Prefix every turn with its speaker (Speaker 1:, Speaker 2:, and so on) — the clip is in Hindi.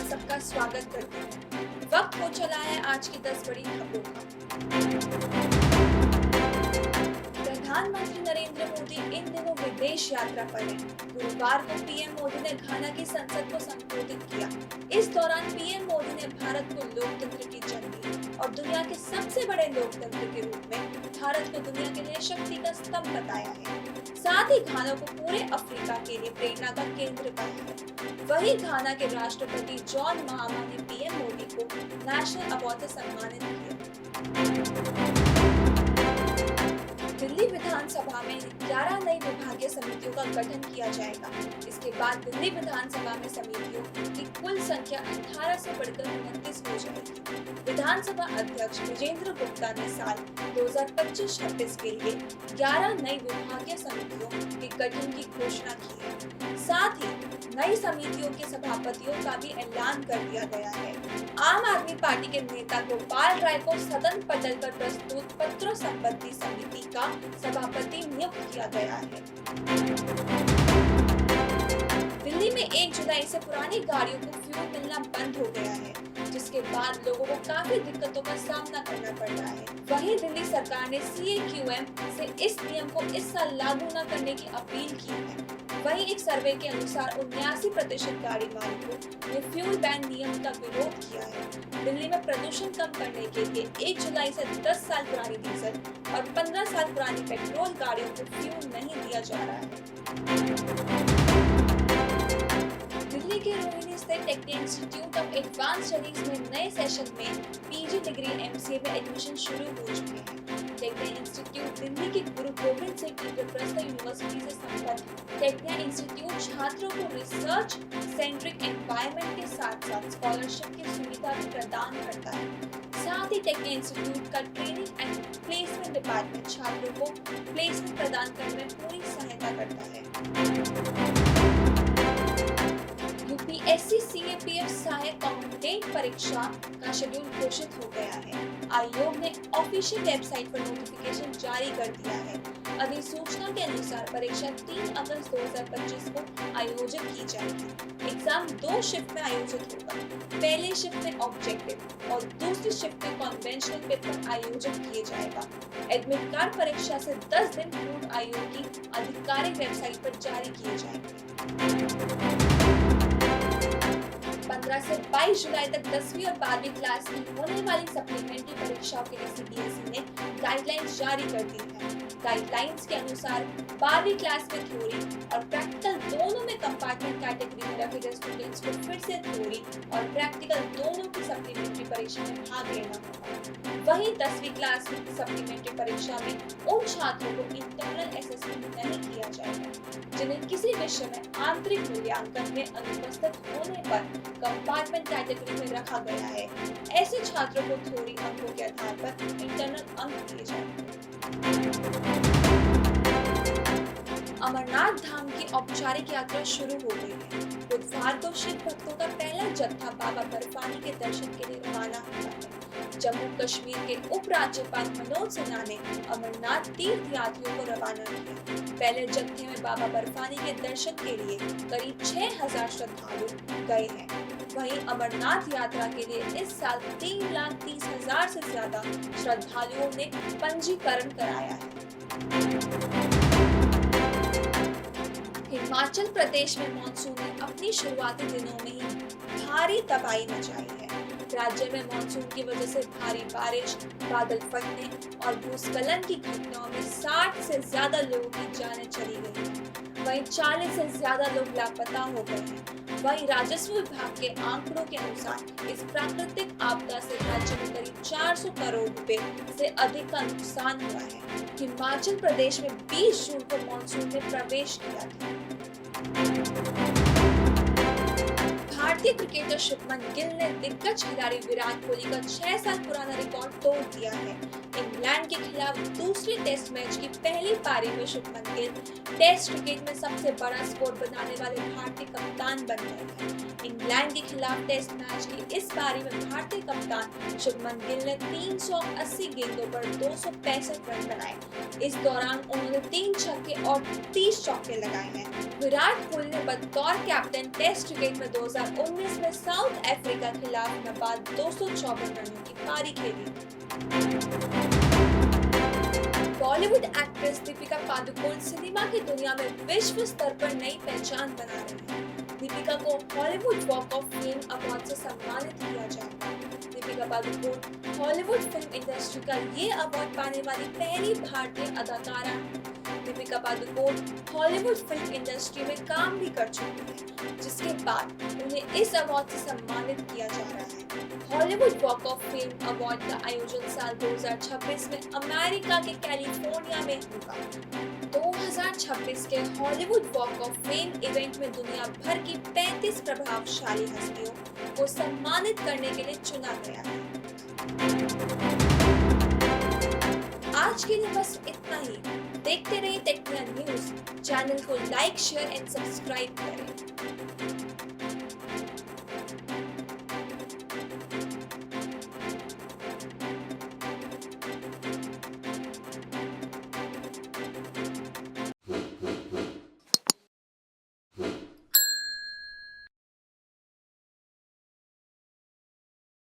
Speaker 1: सबका स्वागत करती हूँ। वक्त हो चला है आज की 10 बड़ी खबरों का। प्रधानमंत्री नरेंद्र मोदी इन दिनों विदेश यात्रा पर हैं। गुरुवार को पीएम मोदी ने घाना की संसद को संबोधित किया। इस दौरान पीएम मोदी ने भारत को लोकतंत्र की जननी और दुनिया के सबसे बड़े लोकतंत्र के रूप में भारत को दुनिया के लिए शक्ति का स्तंभ बताया है। साथ ही घाना को पूरे अफ्रीका के लिए प्रेरणा का केंद्र कहा है। वहीं घाना के राष्ट्रपति जॉन महामा ने पीएम मोदी को नेशनल अवार्ड से सम्मानित किया। दिल्ली विधानसभा में 11 नई विभागीय समितियों का गठन किया जाएगा। इसके बाद दिल्ली विधानसभा में समितियों की कुल संख्या 18 से बढ़कर 29 हो जाएगी। विधानसभा अध्यक्ष विजेंद्र गुप्ता ने साल 2025-26 के लिए 11 नई विभागीय समितियों के गठन की घोषणा की है। साथ ही नई समितियों के सभापतियों का भी ऐलान कर दिया गया है। आम आदमी पार्टी के नेता गोपाल राय को सदन पटल पर प्रस्तुत पत्रों संबंधी समिति का सभापति नियुक्त किया गया है। दिल्ली में 1 जुलाई से पुरानी गाड़ियों को फ्यूल मिलना बंद हो गया है, जिसके बाद लोगों को काफी दिक्कतों का सामना करना पड़ रहा है। वहीं दिल्ली सरकार ने CAQM से इस नियम को इस साल लागू न करने की अपील की है। वहीं एक सर्वे के अनुसार 79% गाड़ी मालिकों ने फ्यूल बैन नियम का विरोध किया है। दिल्ली में प्रदूषण कम करने के लिए 1 जुलाई से 10 साल पुरानी डीजल और 15 साल पुरानी पेट्रोल गाड़ियों को फ्यूल नहीं दिया जा रहा है। दिल्ली के रोहिणी स्थित technical institute of advance studies में नए सेशन में PG डिग्री MCA में एडमिशन शुरू हो चुके हैं। टेक्निकल इंस्टीट्यूट दिल्ली के गुरु गोविंद सिंह इंद्रप्रस्थ यूनिवर्सिटी से संबद्ध टेक्निकल इंस्टीट्यूट छात्रों को रिसर्च सेंट्रिक एनवायरनमेंट के साथ साथ स्कॉलरशिप की सुविधा भी प्रदान करता है। साथ ही टेक्निकल इंस्टीट्यूट का ट्रेनिंग एंड प्लेसमेंट डिपार्टमेंट छात्रों को प्लेसमेंट प्रदान करने में पूरी सहायता करता है। UPSC CAPF सहायक काउंटेंट परीक्षा का शेड्यूल घोषित हो गया है। आयोग ने ऑफिशियल वेबसाइट पर नोटिफिकेशन जारी कर दिया है। अधिसूचना के अनुसार परीक्षा 3 अगस्त 2025 को आयोजित की जाएगी। एग्जाम 2 शिफ्ट में आयोजित होगा। पहले शिफ्ट में ऑब्जेक्टिव और दूसरी शिफ्ट में कन्वेंशनल पेपर आयोजित किए जाएगा। एडमिट कार्ड परीक्षा से 10 दिन पूर्व आयोग की आधिकारिक वेबसाइट पर जारी किए जाएंगे। 15 से 22 जुलाई तक 10वीं और 12वीं क्लास की होने वाली सप्लीमेंट्री परीक्षाओं के लिए CBSE ने गाइडलाइंस जारी कर दी है। गाइडलाइंस के अनुसार 12वीं क्लास में थ्योरी और प्रैक्टिकल दोनों में कंपार्टमेंट कैटेगरी में रखे गए स्टूडेंट्स को फिर से थ्योरी और प्रैक्टिकल दोनों की सप्लीमेंट्री परीक्षा में भाग लेना होगा। वहीं 10वीं क्लास की सप्लीमेंट्री परीक्षा में उन छात्रों को इंटरनल असेसमेंट नहीं किया जाएगा जिन्हें किसी विषय में आंतरिक मूल्यांकन में अनुपस्थित होने पर कंपार्टमेंट कैटेगरी में रखा गया है। ऐसे छात्रों को थ्योरी अंकों के आधार पर इंटरनल अंक दिए जाएंगे। अमरनाथ धाम की औपचारिक यात्रा शुरू हो गई है। बुधवार को शिव भक्तों का पहला जत्था बाबा बर्फानी के दर्शन के लिए रवाना हुआ है। जम्मू कश्मीर के उपराज्यपाल मनोज सिन्हा ने अमरनाथ तीर्थ यात्रियों को रवाना किया। पहले जत्थे में बाबा बर्फानी के दर्शन के लिए करीब 6000 श्रद्धालु गए हैं। वहीं अमरनाथ यात्रा के लिए इस साल 3,30,000 से ज्यादा श्रद्धालुओं ने पंजीकरण कराया है। हिमाचल प्रदेश में मानसून ने अपनी शुरुआती दिनों में ही भारी तबाही मचाई है। राज्य में मानसून की वजह से भारी बारिश, बादल फटने और भूस्खलन की घटनाओं में 60 से ज्यादा लोगों की जानें चली गई हैं। वहीं 40 से ज्यादा लोग लापता हो गए हैं। वहीं राजस्व विभाग के आंकड़ों के अनुसार इस प्राकृतिक आपदा से राज्य में करीब 400 करोड़ रुपए से अधिक का नुकसान हुआ है। हिमाचल प्रदेश में 20 जून को मानसून ने प्रवेश किया था। भारतीय क्रिकेटर शुभमन गिल ने दिग्गज खिलाड़ी विराट कोहली का 6 साल पुराना रिकॉर्ड तोड़ दिया है। इंग्लैंड इंग्लैंड के खिलाफ दूसरे टेस्ट मैच की पहली पारी में शुभमन गिल टेस्ट क्रिकेट में सबसे बड़ा स्कोर बनाने वाले भारतीय कप्तान बन गए हैं। इंग्लैंड के खिलाफ टेस्ट मैच की इस पारी में भारतीय कप्तान शुभमन गिल ने 380 गेंदों पर 265 रन बनाए। इस दौरान उन्होंने 3 छक्के और 30 चौके लगाए हैं। विराट कोहली ने बतौर कैप्टन टेस्ट क्रिकेट में 2019 में साउथ अफ्रीका के खिलाफ नाबाद 254 रनों की पारी खेली। बॉलीवुड एक्ट्रेस दीपिका पादुकोण सिनेमा की दुनिया में विश्व स्तर पर नई पहचान बना रही है। दीपिका को Hollywood walk of fame award से सम्मानित किया जाएगा। Deepika Padukone Hollywood film industry का ये अवार्ड पाने वाली पहली भारतीय अदाकारा है। Deepika Padukone Hollywood film industry में काम भी कर चुकी है, जिसके बाद उन्हें इस अवार्ड से सम्मानित किया जा रहा है। Hollywood walk of fame award का आयोजन साल 2026 में अमेरिका के कैलिफोर्निया में होगा। 2026 के Hollywood walk of fame event में दुनिया भर की 35 प्रभावशाली हस्तियों को सम्मानित करने के लिए चुना गया है। आज के लिए बस इतना ही। देखते रहिए टेक्निया न्यूज। चैनल को लाइक, शेयर एंड सब्सक्राइब करें।